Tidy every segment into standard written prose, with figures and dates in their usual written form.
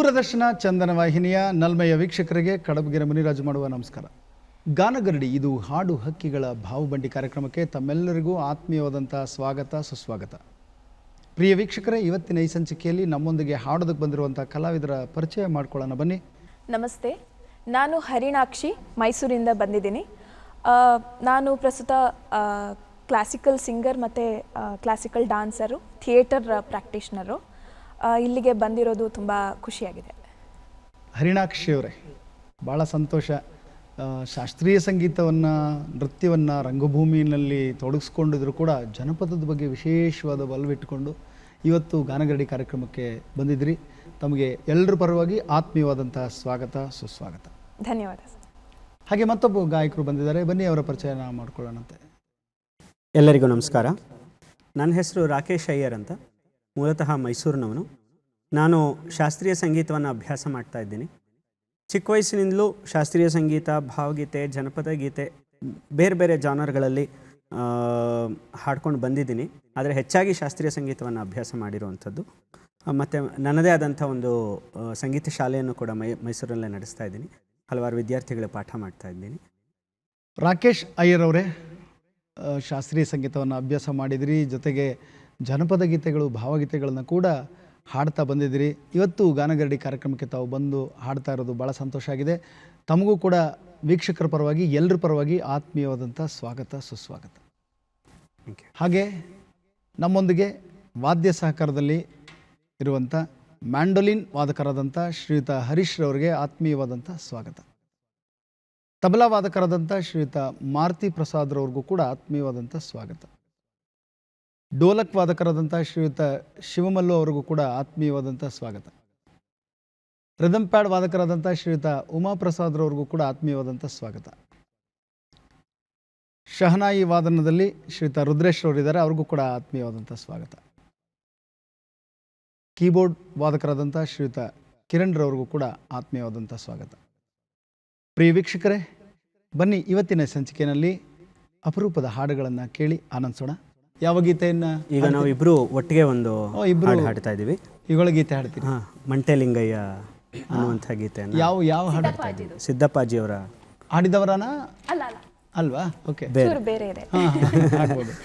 ದೂರದರ್ಶನ ಚಂದನ ವಾಹಿನಿಯ ನಲ್ಮೆಯ ವೀಕ್ಷಕರಿಗೆ ಕಡಬಗೆರೆ ಮುನಿರಾಜು ಮಾಡುವ ನಮಸ್ಕಾರ. ಗಾನಗರಡಿ ಇದು ಹಾಡು ಹಕ್ಕಿಗಳ ಭಾವಬಂಡಿ ಕಾರ್ಯಕ್ರಮಕ್ಕೆ ತಮ್ಮೆಲ್ಲರಿಗೂ ಆತ್ಮೀಯವಾದಂಥ ಸ್ವಾಗತ ಸುಸ್ವಾಗತ. ಪ್ರಿಯ ವೀಕ್ಷಕರೇ, ಇವತ್ತಿನ ಈ ಸಂಚಿಕೆಯಲ್ಲಿ ನಮ್ಮೊಂದಿಗೆ ಹಾಡೋದಕ್ಕೆ ಬಂದಿರುವಂಥ ಕಲಾವಿದರ ಪರಿಚಯ ಮಾಡ್ಕೊಳ್ಳೋಣ ಬನ್ನಿ. ನಮಸ್ತೆ, ನಾನು ಹರಿಣಾಕ್ಷಿ, ಮೈಸೂರಿಂದ ಬಂದಿದ್ದೀನಿ. ನಾನು ಪ್ರಸ್ತುತ ಕ್ಲಾಸಿಕಲ್ ಸಿಂಗರ್ ಮತ್ತು ಕ್ಲಾಸಿಕಲ್ ಡ್ಯಾನ್ಸರು, ಥಿಯೇಟರ್ ಪ್ರಾಕ್ಟೀಷ್ನರು. ಇಲ್ಲಿಗೆ ಬಂದಿರೋದು ತುಂಬ ಖುಷಿಯಾಗಿದೆ. ಹರಿಣಾಕ್ಷಿಯವರೇ, ಭಾಳ ಸಂತೋಷ. ಶಾಸ್ತ್ರೀಯ ಸಂಗೀತವನ್ನು, ನೃತ್ಯವನ್ನು ರಂಗಭೂಮಿಯಲ್ಲಿ ತೊಡಗಿಸ್ಕೊಂಡಿದ್ರು ಕೂಡ ಜನಪದದ ಬಗ್ಗೆ ವಿಶೇಷವಾದ ಒಲವಿಟ್ಟುಕೊಂಡು ಇವತ್ತು ಗಾನಗರಡಿ ಕಾರ್ಯಕ್ರಮಕ್ಕೆ ಬಂದಿದ್ರಿ. ತಮಗೆ ಎಲ್ಲರ ಪರವಾಗಿ ಆತ್ಮೀಯವಾದಂಥ ಸ್ವಾಗತ ಸುಸ್ವಾಗತ. ಧನ್ಯವಾದ. ಹಾಗೆ ಮತ್ತೊಬ್ಬ ಗಾಯಕರು ಬಂದಿದ್ದಾರೆ, ಬನ್ನಿ ಅವರ ಪರಿಚಯನ ಮಾಡ್ಕೊಳ್ಳೋಣಂತೆ. ಎಲ್ಲರಿಗೂ ನಮಸ್ಕಾರ. ನನ್ನ ಹೆಸರು ರಾಕೇಶ್ ಅಯ್ಯರ್ ಅಂತ, ಮೂಲತಃ ಮೈಸೂರಿನವನು. ನಾನು ಶಾಸ್ತ್ರೀಯ ಸಂಗೀತವನ್ನು ಅಭ್ಯಾಸ ಮಾಡ್ತಾ ಇದ್ದೀನಿ. ಚಿಕ್ಕ ವಯಸ್ಸಿನಿಂದಲೂ ಶಾಸ್ತ್ರೀಯ ಸಂಗೀತ, ಭಾವಗೀತೆ, ಜನಪದ ಗೀತೆ, ಬೇರೆ ಬೇರೆ ಜಾನರ್ಗಳಲ್ಲಿ ಹಾಡ್ಕೊಂಡು ಬಂದಿದ್ದೀನಿ. ಆದರೆ ಹೆಚ್ಚಾಗಿ ಶಾಸ್ತ್ರೀಯ ಸಂಗೀತವನ್ನು ಅಭ್ಯಾಸ ಮಾಡಿರುವಂಥದ್ದು. ಮತ್ತು ನನ್ನದೇ ಆದಂಥ ಒಂದು ಸಂಗೀತ ಶಾಲೆಯನ್ನು ಕೂಡ ಮೈಸೂರಲ್ಲೇ ನಡೆಸ್ತಾ ಇದ್ದೀನಿ. ಹಲವಾರು ವಿದ್ಯಾರ್ಥಿಗಳಿಗೆ ಪಾಠ ಮಾಡ್ತಾ ಇದ್ದೀನಿ. ರಾಕೇಶ್ ಅಯ್ಯರ್ ಅವರೇ, ಶಾಸ್ತ್ರೀಯ ಸಂಗೀತವನ್ನು ಅಭ್ಯಾಸ ಮಾಡಿದಿರಿ, ಜೊತೆಗೆ ಜನಪದ ಗೀತೆಗಳು, ಭಾವಗೀತೆಗಳನ್ನು ಕೂಡ ಹಾಡ್ತಾ ಬಂದಿದ್ದೀರಿ. ಇವತ್ತು ಗಾನಗರಡಿ ಕಾರ್ಯಕ್ರಮಕ್ಕೆ ತಾವು ಬಂದು ಹಾಡ್ತಾ ಇರೋದು ಭಾಳ ಸಂತೋಷ ಆಗಿದೆ. ತಮಗೂ ಕೂಡ ವೀಕ್ಷಕರ ಪರವಾಗಿ, ಎಲ್ಲರ ಪರವಾಗಿ ಆತ್ಮೀಯವಾದಂಥ ಸ್ವಾಗತ ಸುಸ್ವಾಗತ. ಹಾಗೆ ನಮ್ಮೊಂದಿಗೆ ವಾದ್ಯ ಸಹಕಾರದಲ್ಲಿ ಇರುವಂಥ ಮ್ಯಾಂಡೋಲಿನ್ ವಾದಕರಾದಂಥ ಶ್ರೀಯುತ ಹರೀಶ್ ರವರಿಗೆ ಆತ್ಮೀಯವಾದಂಥ ಸ್ವಾಗತ. ತಬಲಾ ವಾದಕರಾದಂಥ ಶ್ರೀಯುತ ಮಾರುತಿ ಪ್ರಸಾದ್ ರವ್ರಿಗೂ ಕೂಡ ಆತ್ಮೀಯವಾದಂಥ ಸ್ವಾಗತ. ಡೋಲಕ್ ವಾದಕರಾದಂಥ ಶ್ರೀಯುತ ಶಿವಮಲ್ಲು ಅವರಿಗೂ ಕೂಡ ಆತ್ಮೀಯವಾದಂಥ ಸ್ವಾಗತ. ರಿದಮ್ ಪ್ಯಾಡ್ ವಾದಕರಾದಂಥ ಶ್ರೀಯುತ ಉಮಾಪ್ರಸಾದ್ ರವ್ರಿಗೂ ಕೂಡ ಆತ್ಮೀಯವಾದಂಥ ಸ್ವಾಗತ. ಶಹನಾಯಿ ವಾದನದಲ್ಲಿ ಶ್ರೀಯುತ ರುದ್ರೇಶ್ ರವರಿದ್ದಾರೆ, ಅವ್ರಿಗೂ ಕೂಡ ಆತ್ಮೀಯವಾದಂಥ ಸ್ವಾಗತ. ಕೀಬೋರ್ಡ್ ವಾದಕರಾದಂಥ ಶ್ರೀಯುತ ಕಿರಣ್ ರವ್ರಿಗೂ ಕೂಡ ಆತ್ಮೀಯವಾದಂಥ ಸ್ವಾಗತ. ಪ್ರಿಯ ವೀಕ್ಷಕರೇ, ಬನ್ನಿ ಇವತ್ತಿನ ಸಂಚಿಕೆಯಲ್ಲಿ ಅಪರೂಪದ ಹಾಡುಗಳನ್ನು ಕೇಳಿ ಆನಂದಿಸೋಣ. ಯಾವ ಗೀತೆಯನ್ನು ಈಗ ನಾವು ಇಬ್ಬರು ಒಟ್ಟಿಗೆ ಒಂದು ಇಬ್ಬರು ಹಾಡ್ತಾ ಇದ್ದೀವಿ. ಇವುಗಳ ಗೀತೆ ಹಾಡ್ತೀವಿ. ಮಂಟೆಲಿಂಗಯ್ಯ ಅನ್ನುವಂಥ ಗೀತೆಯನ್ನು. ಯಾವ ಹಾಡ್ತಾ ಇದ್ದೀವಿ? ಸಿದ್ದಪ್ಪಾಜಿಯವರ ಹಾಡಿದವರಾನ ಅಲ್ವಾ? ಓಕೆ, ಬೇರೆ ಇದೆ. ಆಗ್ಬೋದು.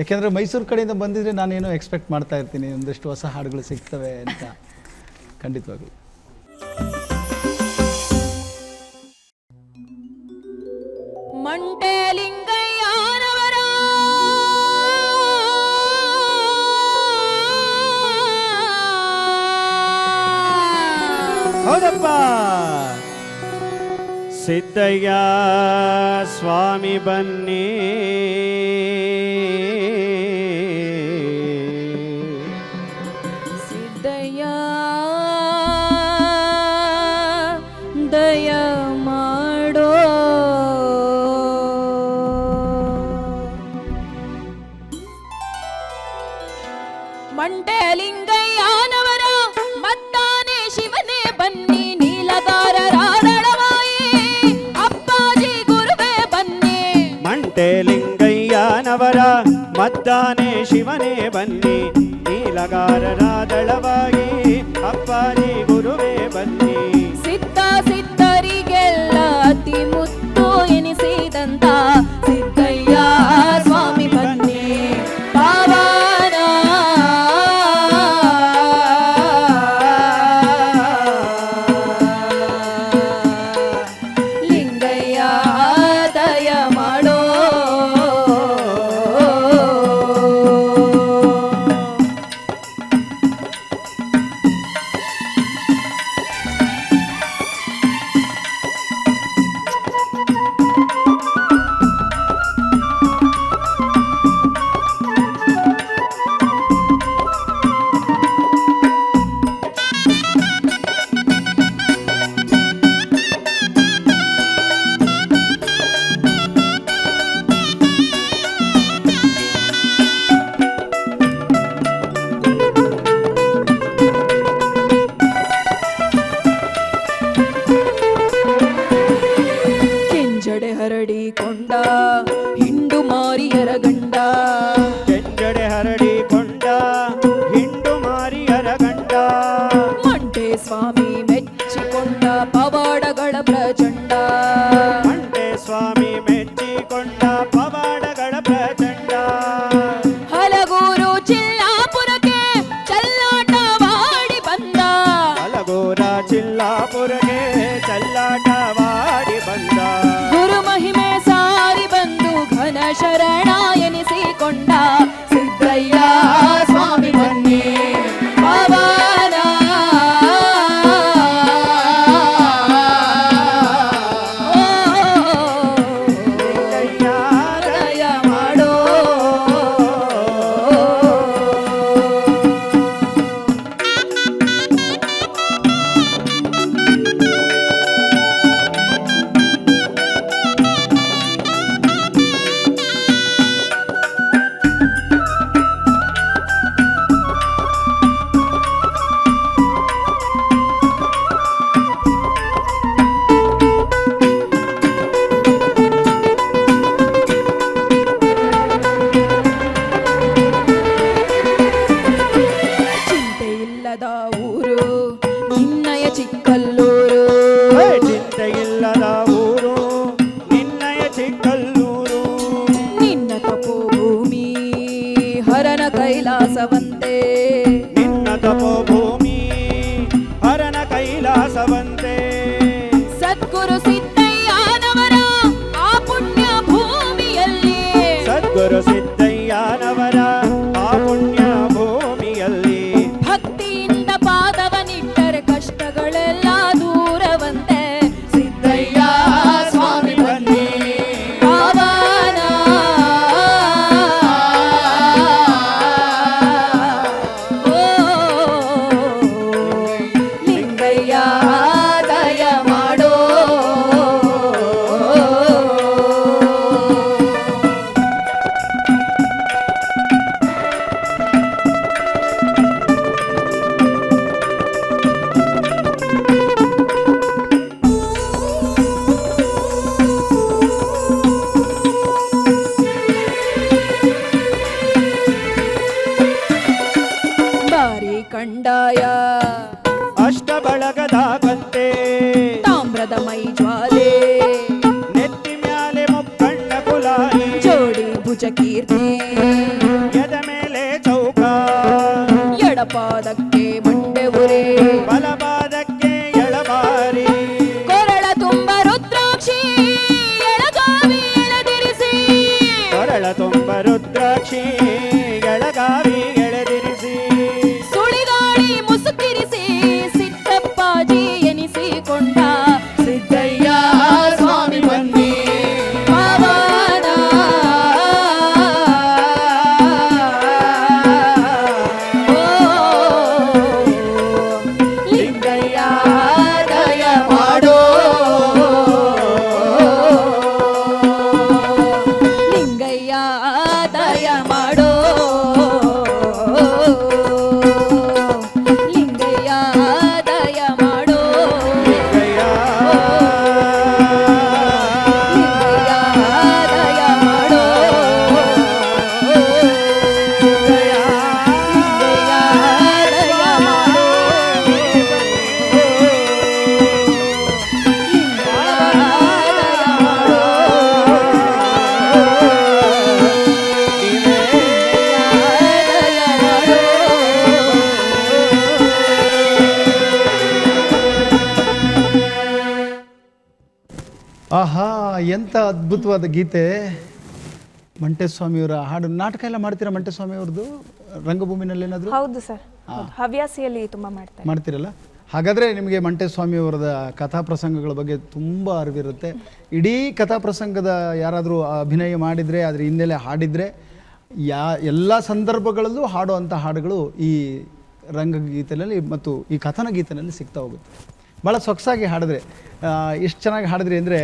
ಯಾಕೆಂದರೆ ಮೈಸೂರು ಕಡೆಯಿಂದ ಬಂದಿದ್ರೆ ನಾನೇನೋ ಎಕ್ಸ್ಪೆಕ್ಟ್ ಮಾಡ್ತಾ ಇರ್ತೀನಿ, ಒಂದಷ್ಟು ಹೊಸ ಹಾಡುಗಳು ಸಿಗ್ತವೆ ಅಂತ. ಖಂಡಿತವಾಗ್ಲು ಮಂಟೆಲಿಂಗಯ್ಯನವರ ಹೌದಪ್ಪ, ಸಿದ್ದಯ್ಯ ಸ್ವಾಮಿ ಬನ್ನಿ, ಸಿದ್ದಯ್ಯ ದಯ ಮಾಡೋ, ಮಂಟೆಲಿಂಗಯ್ಯನವರ ಮತ್ತಾನೆ ಶಿವನೇ ಬನ್ನಿ, ನೀಲಗಾರರಾದಳವಾಯಿ ಅಪ್ಪಾಜಿ ಗುರುವೇ ಬನ್ನಿ. ಮಂಟೆಲಿಂಗಯ್ಯನವರ ಮದ್ದಾನೆ ಶಿವನೇ ಬನ್ನಿ, ನೀಲಗಾರರಾದಳವಾಗಿ ಅಪ್ಪಾಜಿ ಗುರುವೇ ಬನ್ನಿ. ಸಿದ್ಧರಿಗೆಲ್ಲ ಅತಿ ಮುತ್ತು ಎನಿಸಿದಂತ ಸಿದ್ದಯ್ಯ ಸ್ವಾಮಿ ಬನ್ನಿ, ಪಾವನ ಲಿಂಗಯ್ಯ ದಯ ಮಾಡೋ. ಮಂಡಾಯ ಅಷ್ಟ ಬಳಗದ ಕಂತೆ ತಾಮ್ರದ ಮೈ ಜ್ವಾಲೆ ನೆತ್ತಿ ಮ್ಯಾಲೆ ಮುಕ್ಕಣ್ಣ ಕುಲಾಯಿ ಜೋಡಿ ಭುಜ ಕೀರ್ತಿ ಎದ ಮೇಲೆ ಚೌಕ ಎಡಪಾದಕ್ಕೆ ಮಂಡೆ ಉರೆ ಬಲಪಾದಕ್ಕೆ ಎಳಬಾರಿ ಕೊರಳ ತುಂಬ ರುದ್ರಾಕ್ಷಿ ಎಳಗಾವಿ ಎಳೆದಿರಿಸಿ ಕೊರಳ ತುಂಬ ರುದ್ರಾಕ್ಷಿ ಎಳಗಾವಿ ಎಳೆದಿರಿಸಿ ಸುಳಿಗಾಡಿ ಮುಸುಕಿರಿಸಿ ಸಿದ್ದಪ್ಪಾಜಿ ಎನಿಸಿಕೊಂಡ ಸಿದ್ದಯ್ಯ ಸ್ವಾಮಿ ಬನ್ನಿ ಪಾವನ ಓ ಲಿಂಗಯ್ಯ ದಯ ಮಾಡೋ ಲಿಂಗಯ್ಯ ದಯ ಮಾಡೋ ಲಿಂಗಯ್ಯ ದಯ ಮಾಡೋ ಲಿಂಗಯ್ಯ ಲಿಂಗಯ್ಯ ದಯ ಮಾಡೋ ಲಿಂಗಯ್ಯ ದಯ ಮಾಡೋ ಆಹಾ ಎಂಥ ಅದ್ಭುತವಾದ ಗೀತೆ. ಮಂಟೇಸ್ವಾಮಿಯವರ ಹಾಡು. ನಾಟಕ ಎಲ್ಲ ಮಾಡ್ತೀರಾ ಮಂಟೇಸ್ವಾಮಿಯವ್ರದ್ದು ರಂಗಭೂಮಿನಲ್ಲಿ ಏನಾದರೂ ಹೌದು ಸರ್, ಹವ್ಯಾಸಿಯಲ್ಲಿ ತುಂಬಾ ಮಾಡ್ತಾರೆ. ಮಾಡ್ತಿರಲ್ಲ? ಹಾಗಾದರೆ ನಿಮಗೆ ಮಂಟೇಸ್ವಾಮಿಯವರದ ಕಥಾಪ್ರಸಂಗಗಳ ಬಗ್ಗೆ ತುಂಬ ಅರಿವಿರುತ್ತೆ. ಇಡೀ ಕಥಾಪ್ರಸಂಗದ ಯಾರಾದರೂ ಅಭಿನಯ ಮಾಡಿದರೆ, ಅದರ ಹಿನ್ನೆಲೆ ಹಾಡಿದರೆ, ಎಲ್ಲ ಸಂದರ್ಭಗಳಲ್ಲೂ ಹಾಡುವಂಥ ಹಾಡುಗಳು ಈ ರಂಗಗೀತೆಯಲ್ಲಿ ಮತ್ತು ಈ ಕಥನ ಗೀತೆಯಲ್ಲಿ ಸಿಗ್ತಾ ಹೋಗುತ್ತೆ. ಭಾಳ ಸೊಗಸಾಗಿ ಹಾಡಿದ್ರೆ, ಎಷ್ಟು ಚೆನ್ನಾಗಿ ಹಾಡಿದ್ರಿ ಅಂದರೆ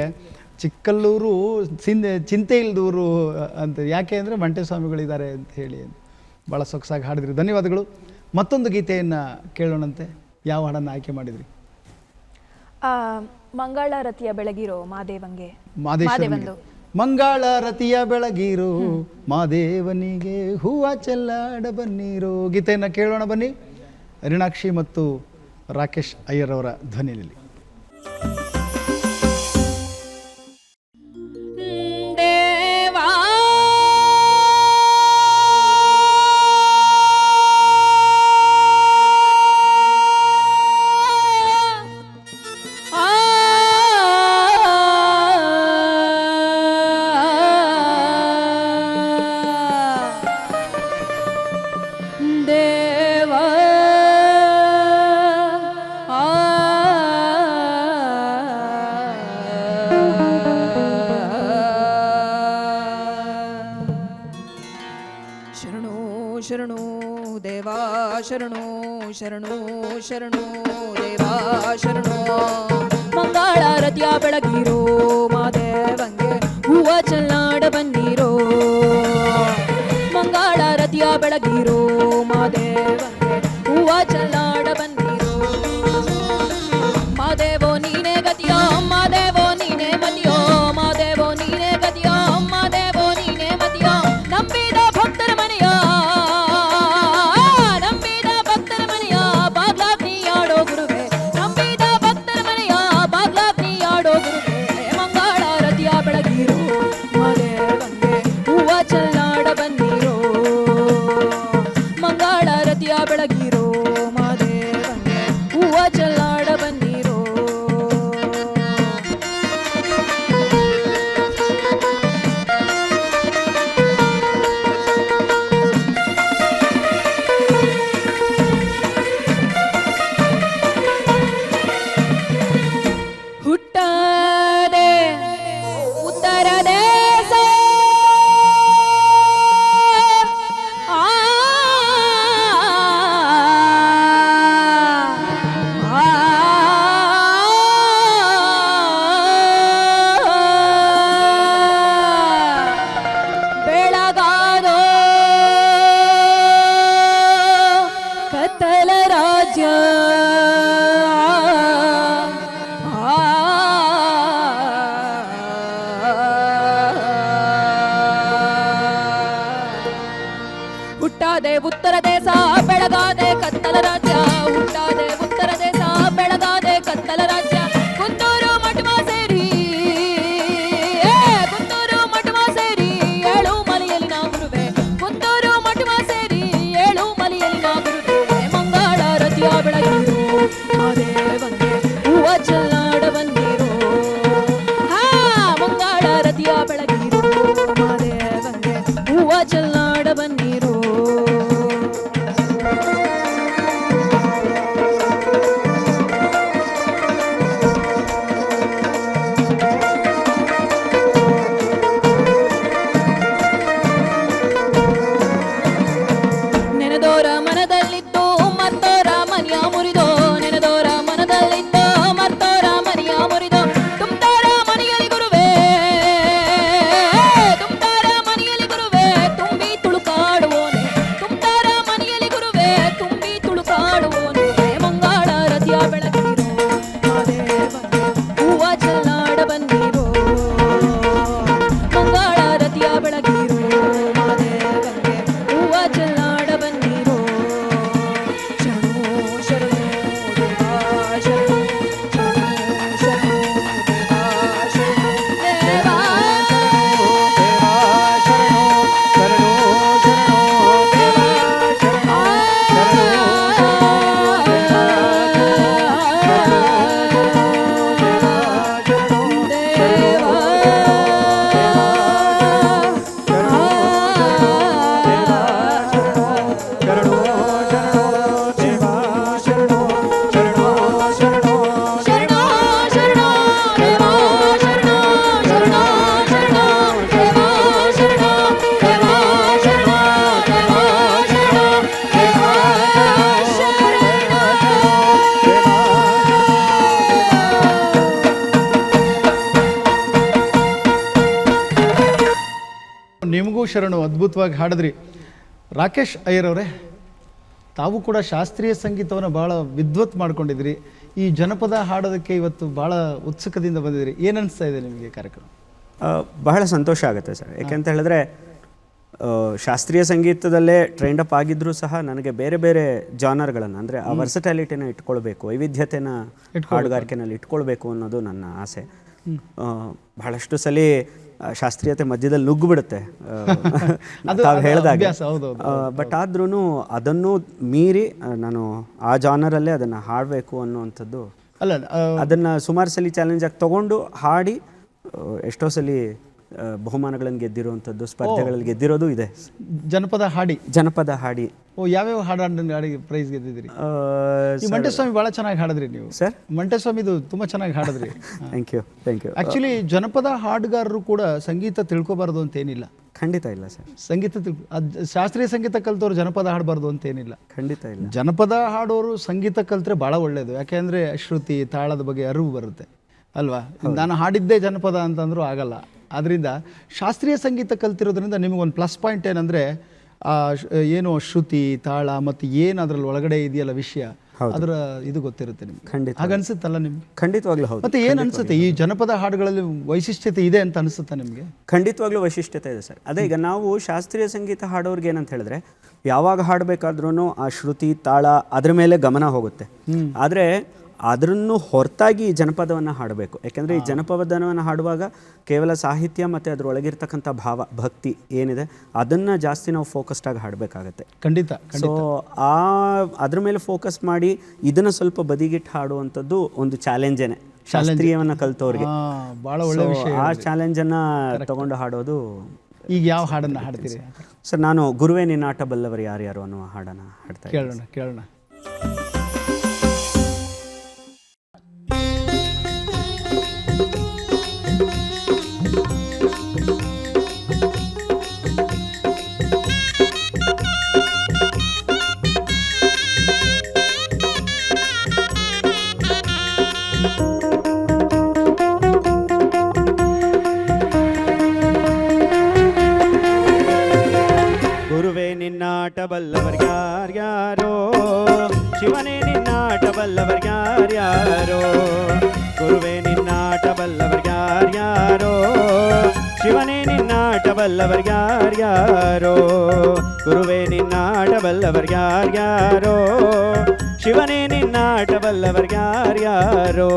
ಚಿಕ್ಕಲ್ಲೂರು ಚಿಂತೆ ಇಲ್ದೂರು ಅಂತ. ಯಾಕೆ ಅಂದರೆ ಮಂಟೇಸ್ವಾಮಿಗಳಿದ್ದಾರೆ ಅಂತ ಹೇಳಿ ಭಾಳ ಸೊಗಸಾಗಿ ಹಾಡಿದ್ರಿ. ಧನ್ಯವಾದಗಳು. ಮತ್ತೊಂದು ಗೀತೆಯನ್ನು ಕೇಳೋಣಂತೆ. ಯಾವ ಹಾಡನ್ನು ಆಯ್ಕೆ ಮಾಡಿದ್ರಿ? ಮಂಗಳಾರತಿಯ ಬೆಳಗಿರೋ ಮಾದೇವಂಗೆ. ಮಾದೇವನಿಗೆ. ಮಂಗಳಾರತಿಯ ಬೆಳಗಿರೋ ಮಾದೇವನಿಗೆ ಹೂವ ಚೆಲ್ಲಾಡ ಬನ್ನೀರೋ ಗೀತೆಯನ್ನು ಕೇಳೋಣ ಬನ್ನಿ. ರಿಣಾಕ್ಷಿ ಮತ್ತು ರಾಕೇಶ್ ಅಯ್ಯರ್ ಅವರ ಧ್ವನಿಯಲ್ಲಿ. ದೇವಾ ದೇವಾ ಶರಣೋ ಶರಣೋ ದೇವಾ ಶರಣೋ ಶರಣೋ ಶರಣೋ ದೇವಾ ಶರಣೋ ಮಂಗಳಾರತಿಯ ಬೆಳಗಿರೋ ಮಾದೇವಂಗೆ ಹೂವ ಚೆಲ್ಲಾಡ ಬನ್ನೀರೋ ಮಂಗಳಾರತಿಯ ಬೆಳಗಿರೋ ಮಾದೇವಂಗೆ ಹೂವ ಚೆಲ್ಲಾಡ ಬನ್ನೀರೋ ಮಾದೇವೋ ನೀನೇ ಗತಿಯೋ ಮಾದೇವೋ ನೀನೇ ಮತಿಯೋ ಮಾದೇವೋ ನೀನೇ ಗತಿಯೋ ಮಾದೇವೋ ನೀನೇ ಮತಿಯೋ ನಂಬಿದ ಭಕ್ತರ ಮನೆಯ ನಂಬಿದ ಭಕ್ತರ ಮನೆಯ ಬಾಗ್ಲಾಗ್ನಿ ಆಡೋ ಗುರುವೆ ನಂಬಿದ ಭಕ್ತರ ಮನೆಯ ಬಾಗ್ಲಾಗ್ನಿ ಆಡೋ ಗುರುವೆ ಮಂಗಳಾರತಿಯ ಬೆಳಗಿರೋ ಮಾದೇವಂಗೆ ಹೂವ ಚೆಲ್ಲಾಡ ಬನ್ನೀರೋ ಹುಟ್ಟಾದೆ ಉತ್ತರ ದೇಶ ಬೆಳಗಾದೆ ಕತ್ತಲ ರಾಜ್ಯ ಹುಟ್ಟಾದೆ ಉತ್ತರ ದೇಶ ಬೆಳಗಾದೆ ಕತ್ತಲ ರಾಜ್ಯ ಕುಂದೂರು ಮಠವ ಸೇರಿ ಕುಂದೂರು ಮಠವ ಸೇರಿ ಏಳು ಮಲೆಯಲ್ಲಿನ ಗುರುವೆ ಕುಂದೂರು ಮಠವ ಸೇರಿ ಏಳು ಮಲೆಯಲ್ಲಿನ ಗುರುವೆ ಮಂಗಳ ರತಿಯ ಬೆಳಗಿರು ಮಾದೇವಂಗೆ ಹೂವ ಚೆಲ್ಲಾಡ ಬಂದಿರೋ ಮಂಗಳ ರತಿಯ ಬೆಳಗಿರು ಮಾದೇವಂಗೆ ಹೂವ ಚೆಲ್ಲಾಡ ಬನ್ನಿರೋ ನೆನೆದೋರ ಮನದಲ್ಲಿದ್ದು ಮರ್ತೋರ ಮನೆಯ ಮುರಿದೋ ನೆನೆದೋರ ಮನದಲ್ಲಿದ್ದು ಮರ್ತೋರ ಮನೆಯ ಮುರಿದೋ ತುಂಬ್ತಾರ ಮನೆಯಲ್ಲಿ ಗುರುವೇ ತುಂಬ್ತಾರ ಮನೆಯಲ್ಲಿ ಗುರುವೇ ತುಂಬಿ ತುಳುಕಾಡುವೋನೆ ತುಂಬ್ತಾರ ಮನೆಯಲ್ಲಿ ಗುರುವೇ ತುಂಬಿ ತುಳುಕಾಡುವೋನೆ ಮಂಗಳ ರತಿಯ ಬೆಳಗಿರೋ ಮಾದೇವಂಗೆ ಹೂವ ಚೆಲ್ಲಾಡ ಬನ್ನಿರೋ ಮಂಗಳ ರತಿಯ ಬೆಳಗಿರೋ ಮಾದೇವಂಗೆ ಹೂವ ಚೆಲ್ಲಾಡ ಬನ್ನಿರೋ ಶರಣೋ ಶರಣೋ ದೇವಾ ಶರಣೋ ಶರಣೋ ಶರಣೋ ದೇವಾ ಶರಣೋ ಶರಣೋ ದೇವಾ ಶರಣೋ ಶರಣೋ ಶರಣೋ ದೇವಾ ಶರಣೋ ದೇವಾ ಶರಣೋ ದೇವಾ ಶರಣೋ ದೇವಾ ನಿಮಗೂ ಶರಣು ಅದ್ಭುತವಾಗಿ ಹಾಡಿದ್ರಿ. ರಾಕೇಶ್ ಅಯ್ಯರ್ ಅವರೇ, ತಾವು ಕೂಡ ಶಾಸ್ತ್ರೀಯ ಸಂಗೀತವನ್ನು ಭಾಳ ವಿದ್ವತ್ ಮಾಡ್ಕೊಂಡಿದ್ರಿ. ಈ ಜನಪದ ಹಾಡೋದಕ್ಕೆ ಇವತ್ತು ಭಾಳ ಉತ್ಸುಕದಿಂದ ಬಂದಿದ್ರಿ. ಏನು ಅನಿಸ್ತಾ ಇದೆ ನಿಮಗೆ ಕಾರ್ಯಕ್ರಮ? ಬಹಳ ಸಂತೋಷ ಆಗುತ್ತೆ ಸರ್. ಯಾಕೆಂತ ಹೇಳಿದ್ರೆ ಶಾಸ್ತ್ರೀಯ ಸಂಗೀತದಲ್ಲೇ ಟ್ರೈಂಡ್ ಅಪ್ ಆಗಿದ್ರೂ ಸಹ ನನಗೆ ಬೇರೆ ಬೇರೆ ಜಾನರ್ಗಳನ್ನು ಅಂದರೆ ಆ ವರ್ಸಟ್ಯಾಲಿಟಿನ ಇಟ್ಕೊಳ್ಬೇಕು, ವೈವಿಧ್ಯತೆನ ಹಾಡುಗಾರಿಕೆನಲ್ಲಿ ಇಟ್ಕೊಳ್ಬೇಕು ಅನ್ನೋದು ನನ್ನ ಆಸೆ. ಬಹಳಷ್ಟು ಸಲ ಶಾಸ್ತ್ರೀಯತೆ ಮಧ್ಯದಲ್ಲಿ ನುಗ್ಗಿಬಿಡುತ್ತೆ ತಾವು ಹೇಳಿದಾಗೆ. ಬಟ್ ಆದ್ರೂ ಅದನ್ನು ಮೀರಿ ನಾನು ಆ ಜಾನರಲ್ಲೇ ಅದನ್ನು ಹಾಡಬೇಕು ಅನ್ನುವಂಥದ್ದು ಅಲ್ಲ, ಅದನ್ನು ಸುಮಾರು ಸಲ ಚಾಲೆಂಜ್ ಆಗಿ ತೊಗೊಂಡು ಹಾಡಿ ಎಷ್ಟೋ ಸಲ ಬಹುಮಾನಗಳನ್ನು ಗೆದ್ದಿರುವಂಥದ್ದು, ಸ್ಪರ್ಧೆಗಳಲ್ಲಿ ಗೆದ್ದಿರೋದು ಇದೆ. ಜನಪದ ಹಾಡಿ ಯಾವ್ಯಾವ ಹಾಡಿ ಪ್ರೈಸ್ ಗೆದ್ದಿದ್ರಿ? ಈ ಮಂಟೇಸ್ವಾಮಿ ಭಾಳ ಚೆನ್ನಾಗಿ ಹಾಡಿದ್ರಿ ನೀವು ಸರ್. ಮಂಟೇಸ್ವಾಮಿದು ತುಂಬ ಚೆನ್ನಾಗಿ ಹಾಡಿದ್ರಿ. Thank you. ಆ್ಯಕ್ಚುಲಿ ಜನಪದ ಹಾಡುಗಾರರು ಕೂಡ ಸಂಗೀತ ತಿಳ್ಕೊಬಾರ್ದು ಅಂತೇನಿಲ್ಲ. ಖಂಡಿತ ಇಲ್ಲ ಸರ್. ಸಂಗೀತ ಶಾಸ್ತ್ರೀಯ ಸಂಗೀತ ಕಲ್ತವ್ರು ಜನಪದ ಹಾಡಬಾರ್ದು ಅಂತೇನಿಲ್ಲ. ಖಂಡಿತ ಇಲ್ಲ. ಜನಪದ ಹಾಡೋರು ಸಂಗೀತ ಕಲ್ತ್ರೆ ಭಾಳ ಒಳ್ಳೆಯದು. ಯಾಕೆಂದರೆ ಶ್ರುತಿ ತಾಳದ ಬಗ್ಗೆ ಅರಿವು ಬರುತ್ತೆ ಅಲ್ವಾ? ನಾನು ಹಾಡಿದ್ದೇ ಜನಪದ ಅಂತಂದ್ರೂ ಆಗಲ್ಲ. ಆದ್ದರಿಂದ ಶಾಸ್ತ್ರೀಯ ಸಂಗೀತ ಕಲ್ತಿರೋದ್ರಿಂದ ನಿಮಗೊಂದು ಪ್ಲಸ್ ಪಾಯಿಂಟ್ ಏನಂದರೆ ಏನು ಶ್ರುತಿ ತಾಳ ಮತ್ತು ಏನು ಅದರಲ್ಲಿ ಒಳಗಡೆ ಇದೆಯಲ್ಲ ವಿಷಯ, ಅದರ ಇದು ಗೊತ್ತಿರುತ್ತೆ ನಿಮ್ಗೆ. ಖಂಡಿತ ಹಾಗನ್ಸುತ್ತಲ್ಲ ನಿಮ್ಗೆ? ಖಂಡಿತವಾಗ್ಲೂ ಹೌದು. ಮತ್ತೆ ಏನು ಅನಿಸುತ್ತೆ ಈ ಜನಪದ ಹಾಡುಗಳಲ್ಲಿ ವೈಶಿಷ್ಟ್ಯತೆ ಇದೆ ಅಂತ ಅನಿಸುತ್ತಾ ನಿಮಗೆ? ಖಂಡಿತವಾಗ್ಲೂ ವೈಶಿಷ್ಟ್ಯತೆ ಇದೆ ಸರ್. ಅದೇ ಈಗ ನಾವು ಶಾಸ್ತ್ರೀಯ ಸಂಗೀತ ಹಾಡೋರ್ಗೆ ಏನಂತ ಹೇಳಿದ್ರೆ ಯಾವಾಗ ಹಾಡಬೇಕಾದ್ರೂ ಆ ಶ್ರುತಿ ತಾಳ ಅದ್ರ ಮೇಲೆ ಗಮನ ಹೋಗುತ್ತೆ. ಆದರೆ ಅದನ್ನು ಹೊರತಾಗಿ ಈ ಜನಪದವನ್ನು ಹಾಡಬೇಕು. ಯಾಕೆಂದರೆ ಈ ಜನಪದವನ್ನು ಹಾಡುವಾಗ ಕೇವಲ ಸಾಹಿತ್ಯ ಮತ್ತು ಅದರೊಳಗಿರ್ತಕ್ಕಂಥ ಭಾವ ಭಕ್ತಿ ಏನಿದೆ ಅದನ್ನು ಜಾಸ್ತಿ ನಾವು ಫೋಕಸ್ಡಾಗಿ ಹಾಡಬೇಕಾಗತ್ತೆ. ಖಂಡಿತ. ಸೊ ಅದ್ರ ಮೇಲೆ ಫೋಕಸ್ ಮಾಡಿ ಇದನ್ನು ಸ್ವಲ್ಪ ಬದಿಗಿಟ್ಟು ಹಾಡುವಂಥದ್ದು ಒಂದು ಚಾಲೆಂಜೇನೆ ಶಾಸ್ತ್ರೀಯವನ್ನು ಕಲ್ತವ್ರಿಗೆ. ಭಾಳ ಒಳ್ಳೆ ವಿಷಯ. ಆ ಚಾಲೆಂಜನ್ನು ತಗೊಂಡು ಹಾಡೋದು. ಈಗ ಯಾವ ಹಾಡನ್ನು ಹಾಡ್ತೀರಿ ಸರ್? ನಾನು ಗುರುವೇ ನಿನ್ನಾಟ ಬಲ್ಲವರು ಯಾರ್ಯಾರು ಅನ್ನುವ ಹಾಡನ್ನು ಹಾಡ್ತಾ ಇದ್ದೀನಿ. ಕೇಳೋಣ. ಗುರುವೇ ನಿನ್ನಾಟ ಬಲ್ಲವರ್ಯಾರ್ಯಾರೋ ಶಿವನೇ ನಿನ್ನಾಟ ಬಲ್ಲವರ್ಯಾರ್ಯಾರೋ ಗುರುವೇ ನಿನ್ನಾಟ ಬಲ್ಲವರ್ಯಾರ್ಯಾರೋ ಶಿವನೇ ನಿನ್ನಾಟ ಬಲ್ಲವರ್ಯಾರ್ಯಾರೋ ಗುರುವೇ ನಿನ್ನಾಟ ಬಲ್ಲವರ್ಯಾರ್ಯಾರೋ ಶಿವನೇ ನಿನ್ನಾಟ ಬಲ್ಲವರ್ಯಾರ್ಯಾರೋ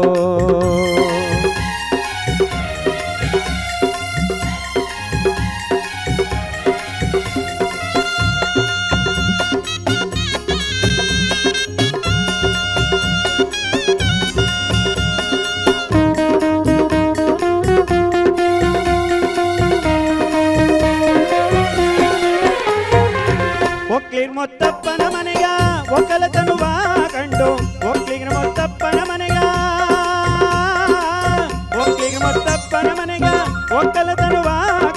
ಒಕ್ಲಿಗ್ ಮೊತ್ತಪ್ಪನ ಮನೆಯ ಒಕ್ಕಲತನುವ ಕಂಡು ಒಕ್ಲಿಗ್ ಮೊತ್ತಪ್ಪನ ಮನೆಯ ಒಕ್ಲಿಗ್ ಮೊತ್ತಪ್ಪನ ಮನೆಯ ಒಕ್ಕಲತನುವ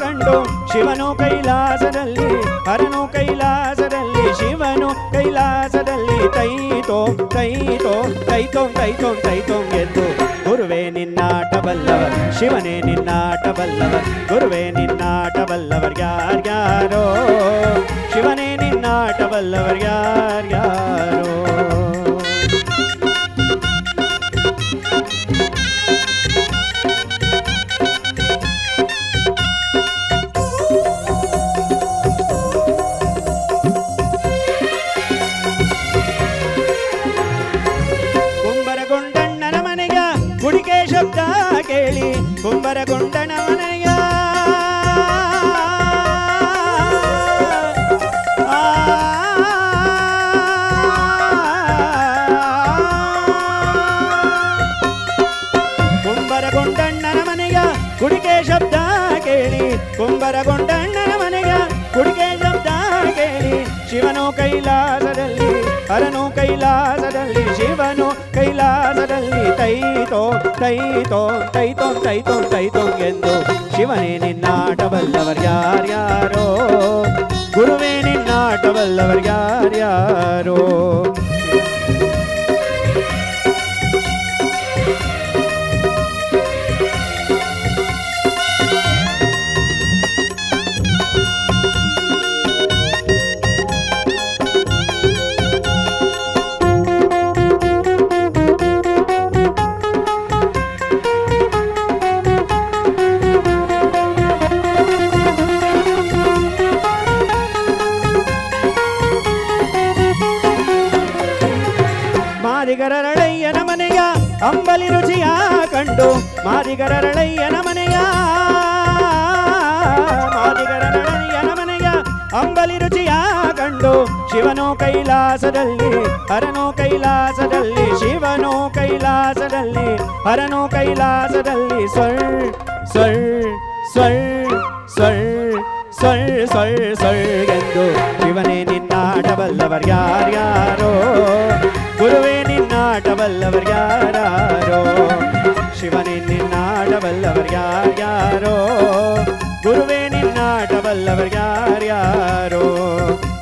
ಕಂಡು ಶಿವನು ಕೈಲಾಸದಲ್ಲಿ ಹರನು ಕೈಲಾಸದಲ್ಲಿ ಶಿವನು ಕೈಲಾಸದಲ್ಲಿ ತೈತೋಂ ತೈತೋಂ ತೈತೋಂ ತೈತೋಂ ತೈತೋಂ ಎಂದು ಗುರುವೇ ನಿನ್ನಾಟ ಬಲ್ಲವರ್ ಶಿವನೇ ನಿನ್ನಾಟ ಬಲ್ಲವರ್ ಗುರುವೇ ನಿನ್ನಾಟ ಬಲ್ಲವರ್ ಯಾರ್ಯಾರೋ ಶಿವನೇ ನಿನ್ನಾಟ ಬಲ್ಲವರ್ ಯಾರ್ಯಾರೋ ಕುಂಬರಗೊಂಡಣ್ಣನ ಮನೆಯ ಗುಡಿಗೆ ಶಬ್ದ ಕೇಳಿ ಕುಂಬರಗೊಂಡನ ಮನೆಯ ಕುಂಬರಗೊಂಡಣ್ಣನ ಮನೆಯ ಗುಡಿಗೆ ಶಬ್ದ ಕೇಳಿ ಕುಂಬರಗೊಂಡಣ್ಣನ ಮನೆಯ ಗುಡಿಗೆ ಶಬ್ದ ಕೇಳಿ ಶಿವನು ಕೈಲಾಸದಲ್ಲಿ ಹರನು ಕೈಲಾಸದಲ್ಲಿ ಶಿವನು ಕೈಲಾಸದಲ್ಲಿ ತೈತೋ ತೈತೋ ತೈತೋ ತೈತೋ ತೈತೋ ಎಂದು ಶಿವನೇ ನಿನ್ನಾಟ ಬಲ್ಲವರ್ ಯಾರ್ಯಾರೋ ಗುರುವೇ ನಿನ್ನಾಟ ಬಲ್ಲವರ್ ಯಾರ್ಯಾರೋ ಮಾದಿಗರರಳಯ್ಯನ ಮನೆಯ ಅಂಬಲಿ ರುಚಿಯ ಕಂಡು ಮಾದಿಗರರಳಯ್ಯನ ಮನೆಯ ಮಾದಿಗರರಳಯ್ಯನ ಮನೆಯ ಅಂಬಲಿ ರುಚಿಯ ಕಂಡು ಶಿವನು ಕೈಲಾಸದಲ್ಲಿ ಹರನು ಕೈಲಾಸದಲ್ಲಿ ಶಿವನು ಕೈಲಾಸದಲ್ಲಿ ಹರನು ಕೈಲಾಸದಲ್ಲಿ ಸ್ವಳ್ ಸ್ವಳ್ ಸ್ವಳ್ ಸ್ವಳ್ ಸ್ವಳ್ ಸ್ವಳ್ ಸ್ವಳ್ ಎಂದು ಶಿವನೇ ನಿನ್ನಾಟ ಬಲ್ಲವರ್ ಯಾರ್ಯಾರೋ ಗುರುವೇ ನಿನ್ನಾಟ ಬಲ್ಲವರ್ ಯಾರ್ಯಾರೋ ಶಿವನೇ ನಿನ್ನಾಟ ಬಲ್ಲವರ್ ಯಾರ್ಯಾರೋ ಗುರುವೇ ನಿನ್ನಾಟ ಬಲ್ಲವರ್ ಯಾರ್ಯಾರೋ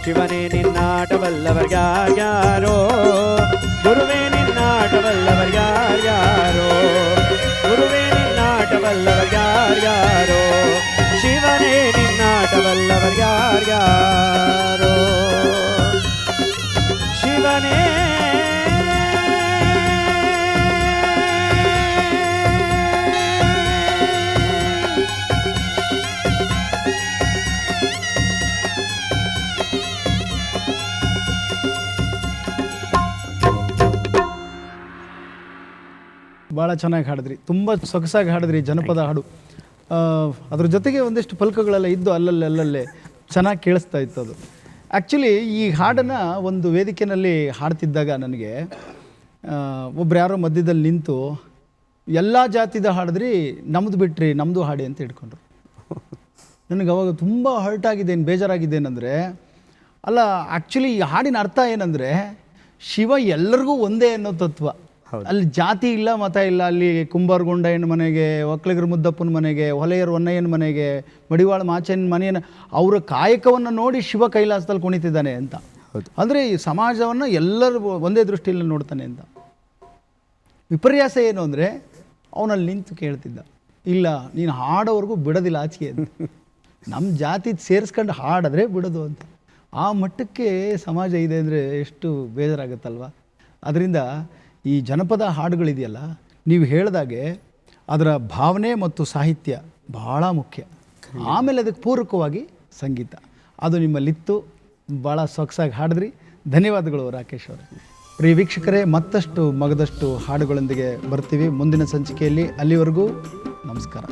ಶಿವನೇ ನಿನ್ನಾಟ ಬಲ್ಲವರ್ ಯಾರ್ಯಾರೋ ಗುರುವೇ ನಿನ್ನಾಟ ಬಲ್ಲವರ್ ಯಾರ್ಯಾರೋ ಗುರುವೇ ನಿನ್ನಾಟ ಬಲ್ಲವರ್ ಯಾರ್ಯಾರೋ ಶಿವನೇ ನಿನ್ನಾಟ ಬಲ್ಲವರ್ ಯಾರ್ಯಾರೋ ಶಿವನೇ ಭಾಳ ಚೆನ್ನಾಗಿ ಹಾಡಿದ್ರಿ, ತುಂಬ ಸೊಗಸಾಗಿ ಹಾಡಿದ್ರಿ ಜನಪದ ಹಾಡು. ಅದ್ರ ಜೊತೆಗೆ ಒಂದಿಷ್ಟು ಫಲಕಗಳೆಲ್ಲ ಇದ್ದು ಅಲ್ಲಲ್ಲೇ ಚೆನ್ನಾಗಿ ಕೇಳಿಸ್ತಾ ಇತ್ತು ಅದು. ಆ್ಯಕ್ಚುಲಿ ಈ ಹಾಡನ್ನು ಒಂದು ವೇದಿಕೆಯಲ್ಲಿ ಹಾಡ್ತಿದ್ದಾಗ ನನಗೆ ಒಬ್ರು ಯಾರೋ ಮಧ್ಯದಲ್ಲಿ ನಿಂತು ಎಲ್ಲ ಜಾತಿದ ಹಾಡಿದ್ರಿ, ನಮ್ಮದು ಬಿಟ್ರಿ ನಮ್ಮದು ಹಾಡಿ ಅಂತ ಹಿಡ್ಕೊಂಡ್ರು. ನನಗೆ ಅವಾಗ ತುಂಬ ಹರ್ಟ್ ಆಗಿದ್ದೇನು, ಬೇಜಾರಾಗಿದ್ದೇನೆಂದರೆ, ಅಲ್ಲ ಆ್ಯಕ್ಚುಲಿ ಈ ಹಾಡಿನ ಅರ್ಥ ಏನಂದರೆ ಶಿವ ಎಲ್ಲರಿಗೂ ಒಂದೇ ಅನ್ನೋ ತತ್ವ. ಅಲ್ಲಿ ಜಾತಿ ಇಲ್ಲ, ಮತ ಇಲ್ಲ. ಅಲ್ಲಿ ಕುಂಬಾರಗೊಂಡಯ್ಯನ ಮನೆಗೆ, ಒಕ್ಕಲಿಗರ ಮುದ್ದಪ್ಪನ ಮನೆಗೆ, ಹೊಲೆಯರ ಹೊನ್ನಯ್ಯನ ಮನೆಗೆ, ಮಡಿವಾಳ ಮಾಚನ ಮನೆಯನ್ನು ಅವರ ಕಾಯಕವನ್ನು ನೋಡಿ ಶಿವ ಕೈಲಾಸದಲ್ಲಿ ಕುಣಿತಿದ್ದಾನೆ ಅಂತ. ಅಂದರೆ ಈ ಸಮಾಜವನ್ನು ಎಲ್ಲರೂ ಒಂದೇ ದೃಷ್ಟಿಯಲ್ಲಿ ನೋಡ್ತಾನೆ ಅಂತ. ವಿಪರ್ಯಾಸ ಏನು ಅಂದರೆ ಅವನಲ್ಲಿ ನಿಂತು ಕೇಳ್ತಿದ್ದ, ಇಲ್ಲ ನೀನು ಹಾಡೋವರೆಗೂ ಬಿಡೋದಿಲ್ಲ ಆಚೆಗೆ ಅಂತ. ನಮ್ಮ ಜಾತಿ ಸೇರಿಸ್ಕೊಂಡು ಹಾಡಿದ್ರೆ ಬಿಡೋದು ಅಂತ. ಆ ಮಟ್ಟಕ್ಕೆ ಸಮಾಜ ಇದೆ ಅಂದರೆ ಎಷ್ಟು ಬೇಜಾರಾಗುತ್ತಲ್ವ. ಅದರಿಂದ ಈ ಜನಪದ ಹಾಡುಗಳಿದೆಯಲ್ಲ, ನೀವು ಹೇಳಿದಾಗೆ ಅದರ ಭಾವನೆ ಮತ್ತು ಸಾಹಿತ್ಯ ಭಾಳ ಮುಖ್ಯ. ಆಮೇಲೆ ಅದಕ್ಕೆ ಪೂರಕವಾಗಿ ಸಂಗೀತ ಅದು ನಿಮ್ಮಲ್ಲಿತ್ತು. ಭಾಳ ಸೊಗಸಾಗಿ ಹಾಡಿದ್ರಿ. ಧನ್ಯವಾದಗಳು ರಾಕೇಶ್ ಅವರೇ. ಪ್ರಿಯ ವೀಕ್ಷಕರೇ, ಮತ್ತಷ್ಟು ಮಗದಷ್ಟು ಹಾಡುಗಳೊಂದಿಗೆ ಬರ್ತೀವಿ ಮುಂದಿನ ಸಂಚಿಕೆಯಲ್ಲಿ. ಅಲ್ಲಿವರೆಗೂ ನಮಸ್ಕಾರ.